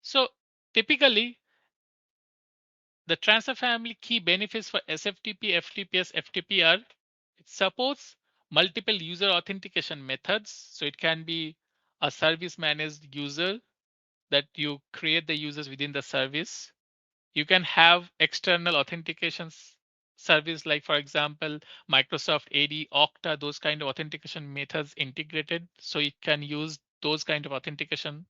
So typically, the transfer family key benefits for SFTP, FTPS, FTP are it supports multiple user authentication methods. So it can be a service managed user that you create the users within the service. You can have external authentication service like for example Microsoft AD, Okta, those kind of authentication methods integrated. So you can use those kind of authentication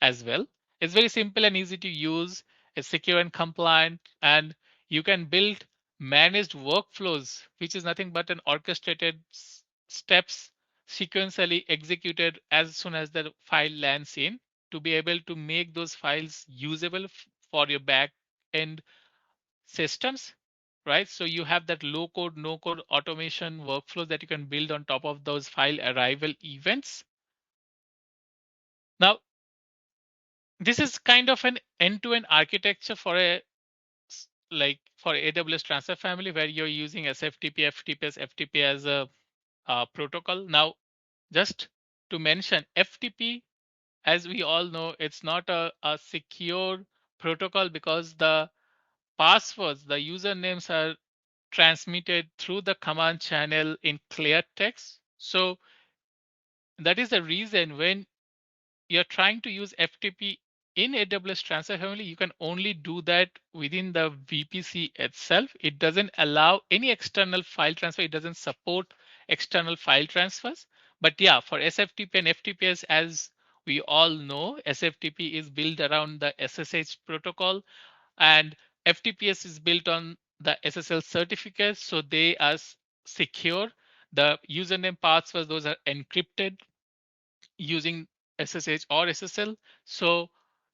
as well. It's very simple and easy to use. It's secure and compliant, and you can build managed workflows, which is nothing but an orchestrated steps sequentially executed as soon as the file lands in to be able to make those files usable for your back end systems, right? So you have that low code, no code automation workflows that you can build on top of those file arrival events. Now, this is kind of an end-to-end architecture for a like for AWS transfer family where you're using SFTP, FTPS, FTP as a protocol. Now, just to mention, FTP, as we all know, it's not a secure protocol because the passwords, the usernames are transmitted through the command channel in clear text. So that is the reason when you're trying to use FTP in AWS Transfer Family, you can only do that within the VPC itself. It doesn't allow any external file transfer. It doesn't support external file transfers. But yeah, for SFTP and FTPS, as we all know, SFTP is built around the SSH protocol and FTPS is built on the SSL certificates. So they are secure. The username passwords, those are encrypted using SSH or SSL. So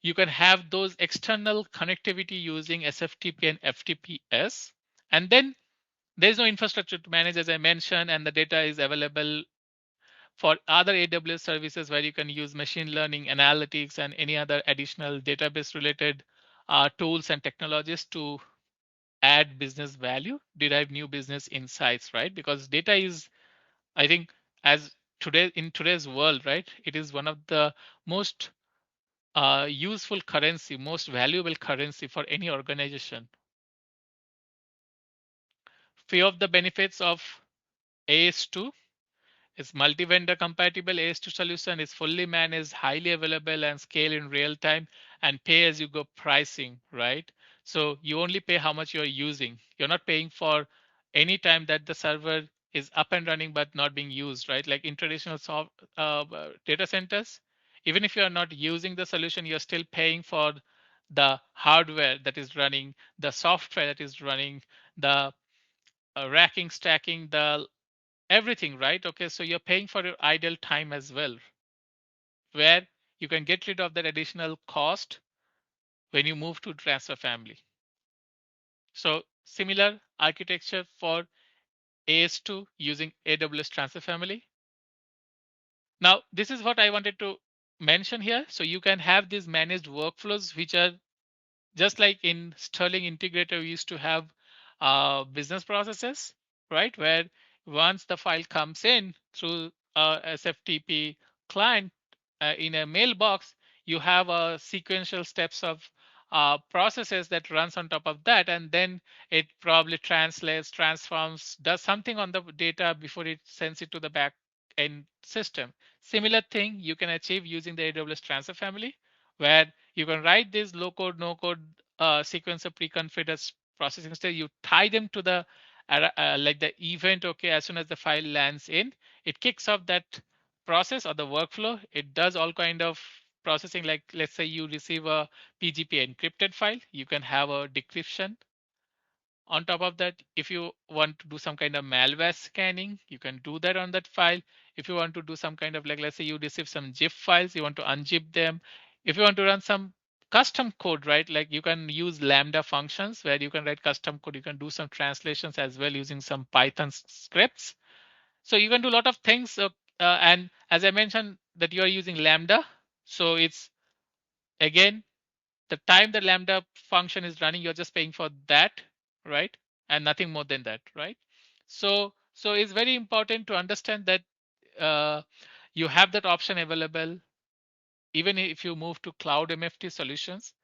you can have those external connectivity using SFTP and FTPS. And then there's no infrastructure to manage, as I mentioned, and the data is available for other AWS services where you can use machine learning, analytics, and any other additional database related tools and technologies to add business value, derive new business insights, right? Because data is, I think, as today in today's world, right, it is one of the most useful currency, most valuable currency for any organization. Few of the benefits of AS2 is multi-vendor compatible. AS2 solution is fully managed, highly available, and scale in real time, and pay-as-you-go pricing, right? So you only pay how much you're using. You're not paying for any time that the server is up and running but not being used, right? Like in traditional data centers, even if you are not using the solution, you're still paying for the hardware that is running, the software that is running, the racking, stacking, the everything, right? Okay, so you're paying for your idle time as well, where you can get rid of that additional cost when you move to transfer family. So similar architecture for AS2 using AWS transfer family. Now, this is what I wanted to mention here. So you can have these managed workflows, which are just like in Sterling Integrator, we used to have business processes, right? Where once the file comes in through SFTP client in a mailbox, you have a sequential steps of processes that runs on top of that, and then it probably translates, transforms, does something on the data before it sends it to the back end system. Similar thing you can achieve using the AWS transfer family, where you can write this low code, no code sequence of pre-configured processing step. You tie them to the like the event. Okay, as soon as the file lands in, it kicks off that process or the workflow. It does all kind of processing. Like let's say you receive a PGP encrypted file, you can have a decryption. On top of that, if you want to do some kind of malware scanning, you can do that on that file. If you want to do some kind of like, let's say you receive some zip files, you want to unzip them. If you want to run some custom code, right? Like you can use Lambda functions where you can write custom code. You can do some translations as well using some Python scripts. So you can do a lot of things. And as I mentioned that you are using Lambda. So it's again the time the lambda function is running, you're just paying for that, right? And nothing more than that, right? So it's very important to understand that uh, you have that option available. even if you move to cloud MFT solutions.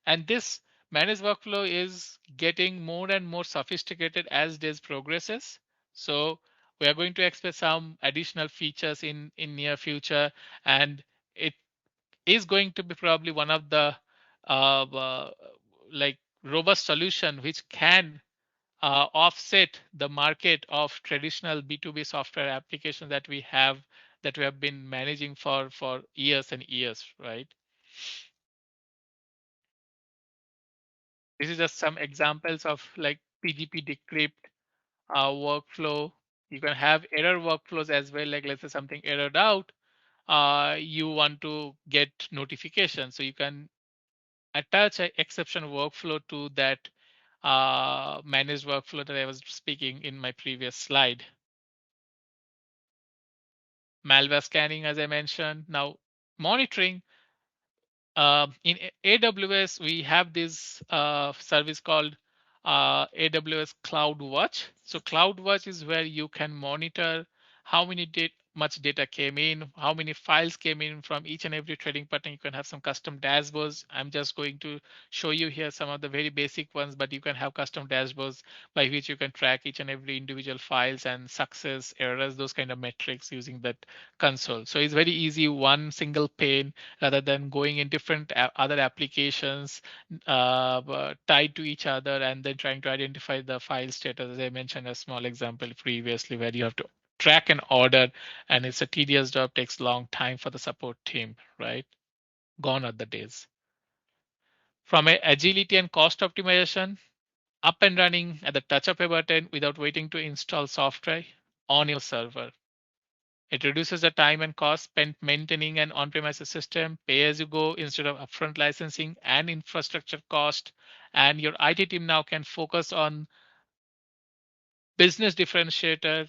And this managed workflow is getting more and more sophisticated as days progresses. So we are going to expect some additional features in near future, and it is going to be probably one of the like robust solution which can offset the market of traditional B2B software applications that we have been managing for years and years, right? This is just some examples of like PGP decrypt workflow. You can have error workflows as well, like let's say something errored out. You want to get notification, so you can attach an exception workflow to that managed workflow that I was speaking in my previous slide. Malware scanning, as I mentioned. Now, monitoring. In AWS, we have this service called AWS CloudWatch. So CloudWatch is where you can monitor how much data came in, how many files came in from each and every trading partner. You can have some custom dashboards. I'm just going to show you here some of the very basic ones, but you can have custom dashboards by which you can track each and every individual files and success, errors, those kind of metrics using that console. So it's very easy, one single pane rather than going in different other applications tied to each other and then trying to identify the file status. As I mentioned a small example previously where you have to track an order and it's a tedious job, takes long time for the support team, right? Gone are the days. From a agility and cost optimization, up and running at the touch of a button without waiting to install software on your server. It reduces the time and cost spent maintaining an on-premises system, pay as you go instead of upfront licensing and infrastructure cost. And your IT team now can focus on business differentiator,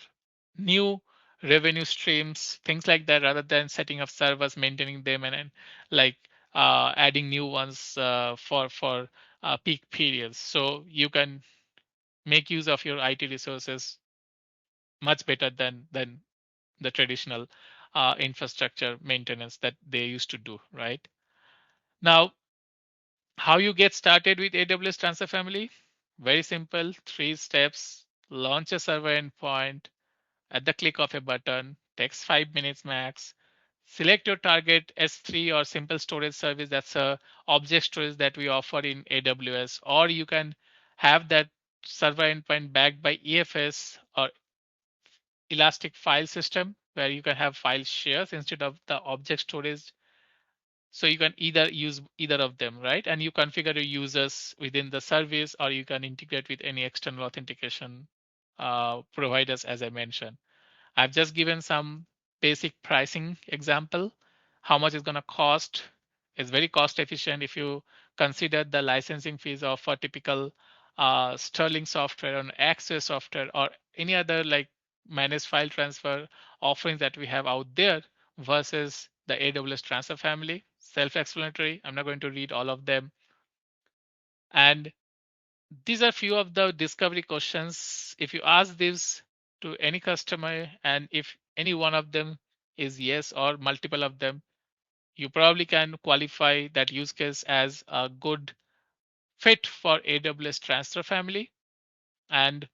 new revenue streams, things like that, rather than setting up servers, maintaining them, and like adding new ones for peak periods. So you can make use of your IT resources much better than the traditional infrastructure maintenance that they used to do, right? Now, how you get started with AWS Transfer Family? Very simple, 3 steps. Launch a server endpoint at the click of a button, takes 5 minutes max. Select your target S3 or simple storage service. That's a object storage that we offer in AWS, or you can have that server endpoint backed by EFS or Elastic File System, where you can have file shares instead of the object storage. So you can either use either of them, right? And you configure your users within the service, or you can integrate with any external authentication providers, as I mentioned. I've just given some basic pricing example. How much is going to cost? It's very cost efficient if you consider the licensing fees of a typical Sterling software or Access software or any other like managed file transfer offerings that we have out there versus the AWS transfer family. Self-explanatory. I'm not going to read all of them. And these are few of the discovery questions. If you ask this to any customer, and if any one of them is yes or multiple of them, you probably can qualify that use case as a good fit for AWS transfer family. And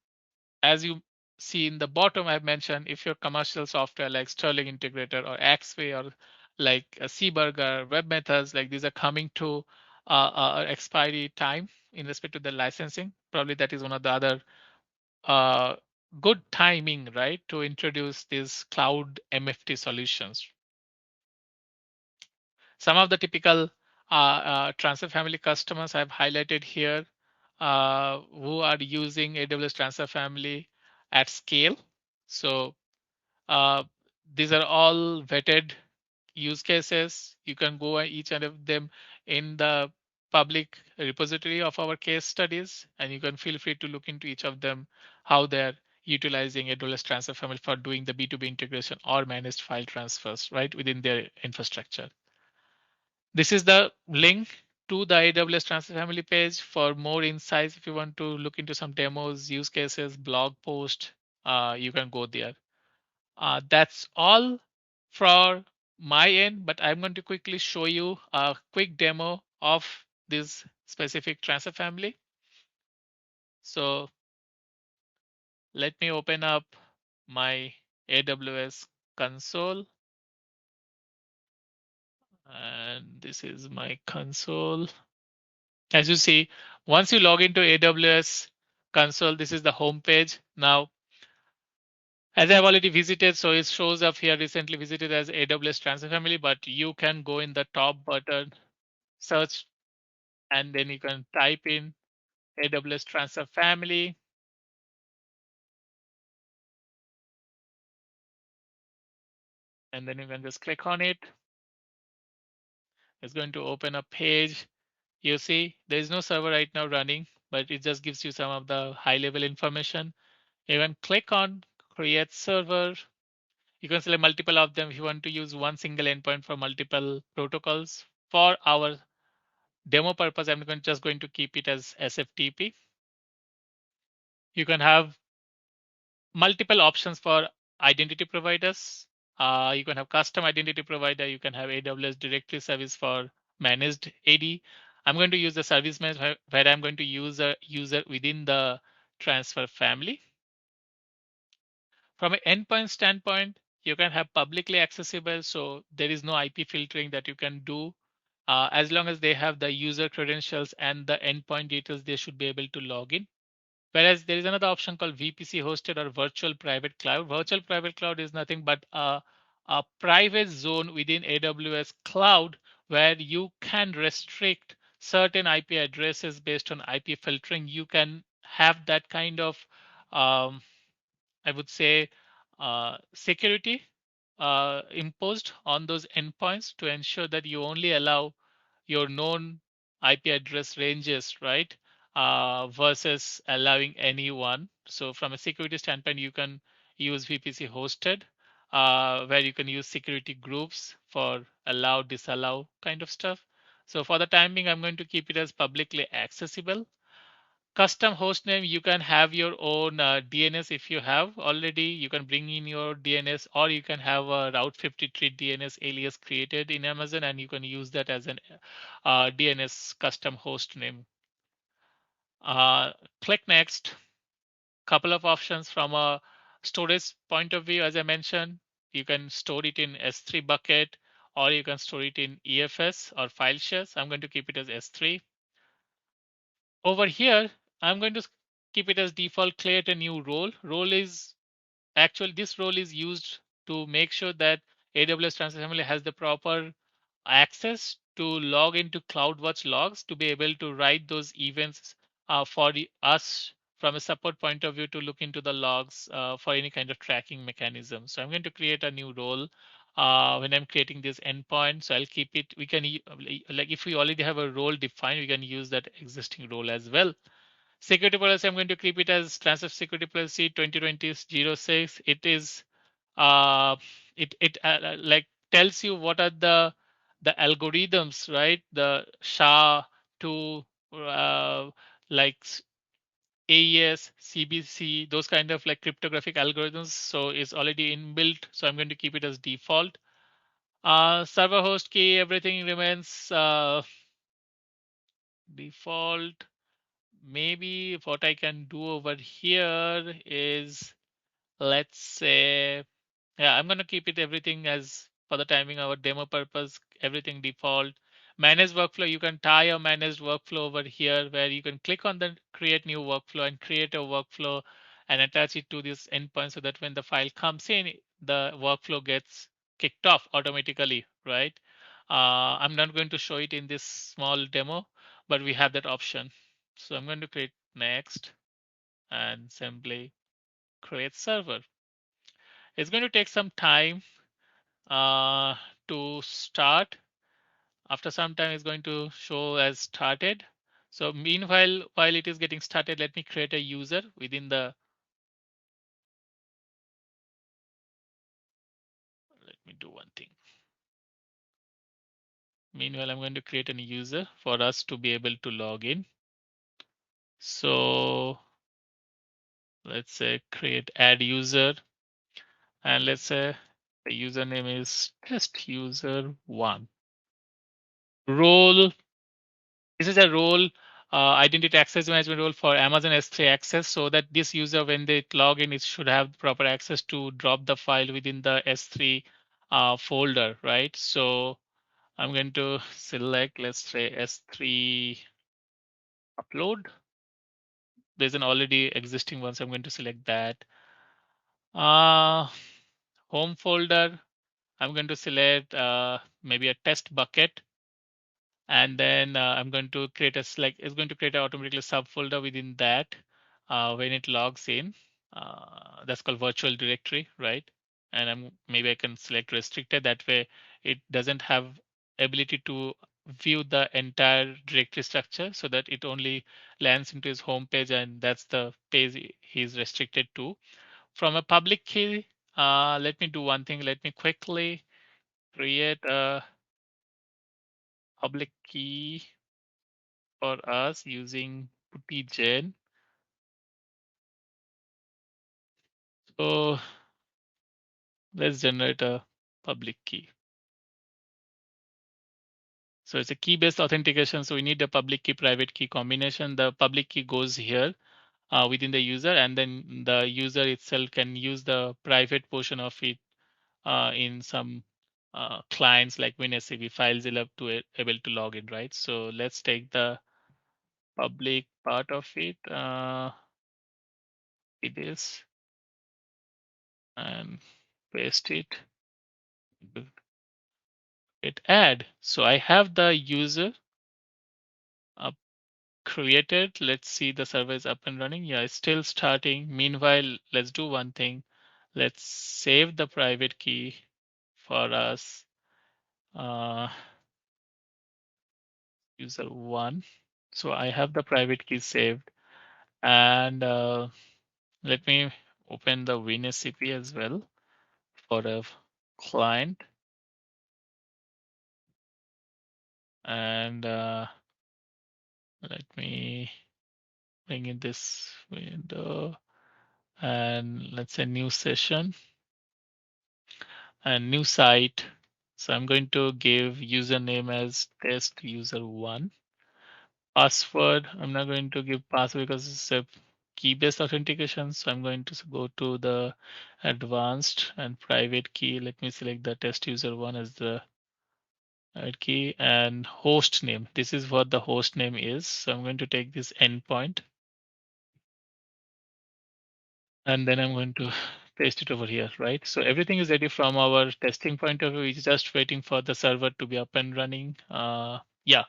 as you see in the bottom, I've mentioned if your commercial software like Sterling Integrator or Axway or like a Seaburger, Web Methods, like these are coming to expiry time in respect to the licensing. Probably that is one of the other good timing, right, to introduce these cloud MFT solutions. Some of the typical transfer family customers I've highlighted here who are using AWS transfer family at scale. So uh, these are all vetted use cases. You can go at each one of them in the public repository of our case studies, and you can feel free to look into each of them, how they're utilizing AWS transfer family for doing the B2B integration or managed file transfers right within their infrastructure. This is the link to the AWS transfer family page for more insights. If you want to look into some demos, use cases, blog post, you can go there. That's all for my end, but I'm going to quickly show you a quick demo of this specific transfer family. So let me open up my AWS console. And this is my console. As you see, once you log into AWS console, this is the home page. Now, as I've already visited, so it shows up here recently visited as AWS transfer family, but you can go in the top button, search, and then you can type in AWS transfer family. And then you can just click on it. It's going to open a page. You see, there is no server right now running, but it just gives you some of the high level information. You can click on create server. You can select multiple of them if you want to use one single endpoint for multiple protocols. For our demo purpose, I'm just going to keep it as SFTP. You can have multiple options for identity providers. You can have custom identity provider. You can have AWS directory service for managed AD. I'm going to use the service manager where I'm going to use a user within the transfer family. From an endpoint standpoint, you can have publicly accessible. So there is no IP filtering that you can do. As long as they have the user credentials and the endpoint details, they should be able to log in. Whereas there is another option called VPC hosted or virtual private cloud. Virtual private cloud is nothing but a private zone within AWS cloud where you can restrict certain IP addresses based on IP filtering. You can have that kind of, I would say, security imposed on those endpoints to ensure that you only allow your known IP address ranges, right? Versus allowing anyone. So from a security standpoint, you can use VPC hosted, where you can use security groups for allow, disallow kind of stuff. So for the time being, I'm going to keep it as publicly accessible. Custom host name, you can have your own DNS if you have already. You can bring in your DNS, or you can have a Route 53 DNS alias created in Amazon, and you can use that as an DNS custom host name. Click next. Couple of options from a storage point of view. As I mentioned, you can store it in S3 bucket, or you can store it in EFS or file shares. I'm going to keep it as S3. Over here, I'm going to keep it as default, create a new role. Role is actually, this role is used to make sure that AWS Transfer Family has the proper access to log into CloudWatch logs to be able to write those events for us from a support point of view to look into the logs for any kind of tracking mechanism. So I'm going to create a new role when I'm creating this endpoint. So I'll keep it. We can like if we already have a role defined, we can use that existing role as well. Security policy, I'm going to keep it as transfer security policy 2020-06. It is like tells you what are the algorithms, right? The SHA-2, like AES, CBC, those kind of like cryptographic algorithms. So it's already inbuilt. So I'm going to keep it as default. Server host key, everything remains default. Maybe what I can do over here is, let's say, yeah, I'm going to keep it everything as for the timing, our demo purpose, everything default. Manage workflow, you can tie a managed workflow over here where you can click on the create new workflow and create a workflow and attach it to this endpoint so that when the file comes in, the workflow gets kicked off automatically, right? I'm not going to show it in this small demo, but we have that option. So I'm going to click next and simply create server. It's going to take some time uh, to start. After some time, it's going to show as started. So meanwhile, while it is getting started, let me create a user within the, let me do one thing. Meanwhile, I'm going to create a user for us to be able to log in. So let's say create add user, and let's say The username is test user one. Role. This is a role, identity access management role for Amazon S3 access, so that this user, when they log in, it should have proper access to drop the file within the S3 folder, right? So I'm going to select, let's say, S3 upload. There's an already existing one, so I'm going to select that. Uh, Home folder, I'm going to select maybe a test bucket. And then I'm going to create a select, it's going to create an automatically subfolder within that when it logs in. That's called virtual directory, right? And maybe I can select restricted. That way it doesn't have ability to view the entire directory structure, so that it only lands into his home page, and that's the page he's restricted to. From a public key, let me do one thing. Let me quickly create a public key for us using puttygen. So let's generate a public key. So it's a key-based authentication. So we need a public key, private key combination. The public key goes here within the user, and then the user itself can use the private portion of it in some clients like WinSCP files able to log in, right? So let's take the public part of it. It is and paste it. Hit add. So I have the user up created. Let's see the server is up and running. Yeah, it's still starting. Meanwhile, let's do one thing. Let's save the private key for us. User one. So I have the private key saved, and let me open the WinSCP as well for a client, and let me bring in this window, and let's say new session and new site. So I'm going to give username as test user one. Password, I'm not going to give password because it's a key-based authentication. So I'm going to go to the advanced and private key. Let me select the test user one as the key, and host name. This is what the host name is. So I'm going to take this endpoint, and then I'm going to paste it over here, right? So everything is ready from our testing point of view. It's just waiting for the server to be up and running. Yeah,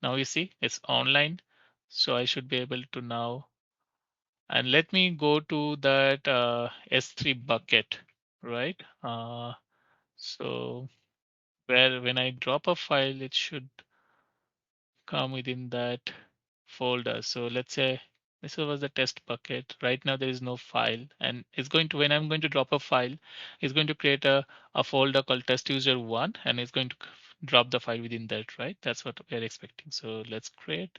now you see it's online. So I should be able to now, and let me go to that S3 bucket, right? So where when I drop a file, it should come within that folder. So let's say this was the test bucket. Right now there is no file, and it's going to, when I'm going to drop a file, it's going to create a folder called test user one, and it's going to drop the file within that, right? That's what we're expecting. So let's create,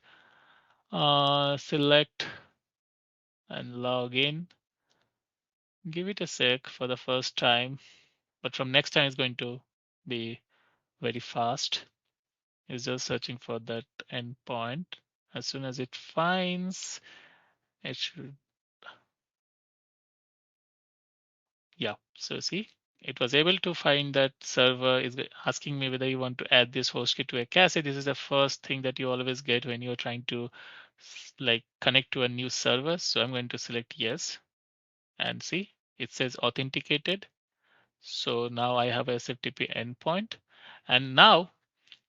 select and log in. Give it a sec for the first time, but from next time it's going to be very fast. It's just searching for that endpoint. As soon as it finds, it should, yeah. So see, it was able to find that server is asking me whether you want to add this host key to a cache. This is the first thing that you always get when you're trying to like connect to a new server. So I'm going to select yes, and see, it says authenticated. So now I have a SFTP endpoint, and now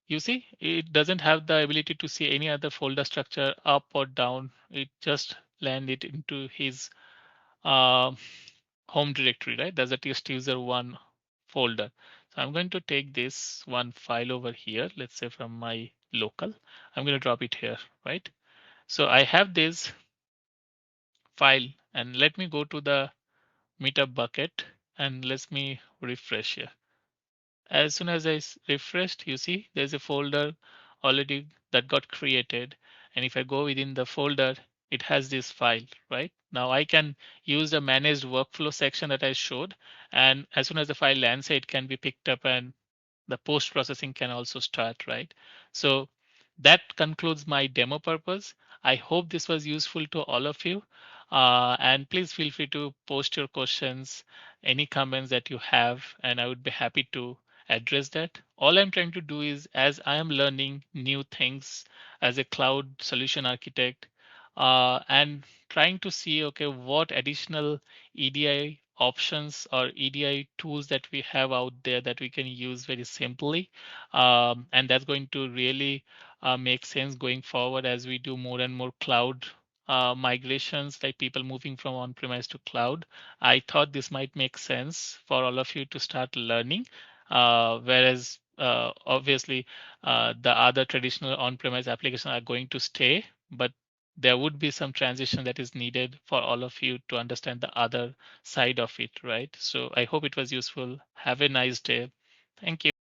you see it doesn't have the ability to see any other folder structure up or down. It just landed into his uh, home directory, right? There's a test user one folder. So I'm going to take this one file over here, let's say from my local. I'm going to drop it here, right? So I have this file, and let me go to the meetup bucket, and let me refresh here. As soon as I refreshed, you see there's a folder already that got created. And if I go within the folder, it has this file, right? Now I can use the managed workflow section that I showed, and as soon as the file lands, it can be picked up and the post processing can also start, right? So that concludes my demo purpose. I hope this was useful to all of you. And please feel free to post your questions, any comments that you have, and I would be happy to address that. All I'm trying to do is, as I am learning new things as a cloud solution architect, and trying to see, okay, what additional EDI options or EDI tools that we have out there that we can use very simply. And that's going to really make sense going forward as we do more and more cloud migrations, like people moving from on-premise to cloud. I thought this might make sense for all of you to start learning. Whereas obviously the other traditional on-premise applications are going to stay, but there would be some transition that is needed for all of you to understand the other side of it, right? So I hope it was useful. Have a nice day. Thank you.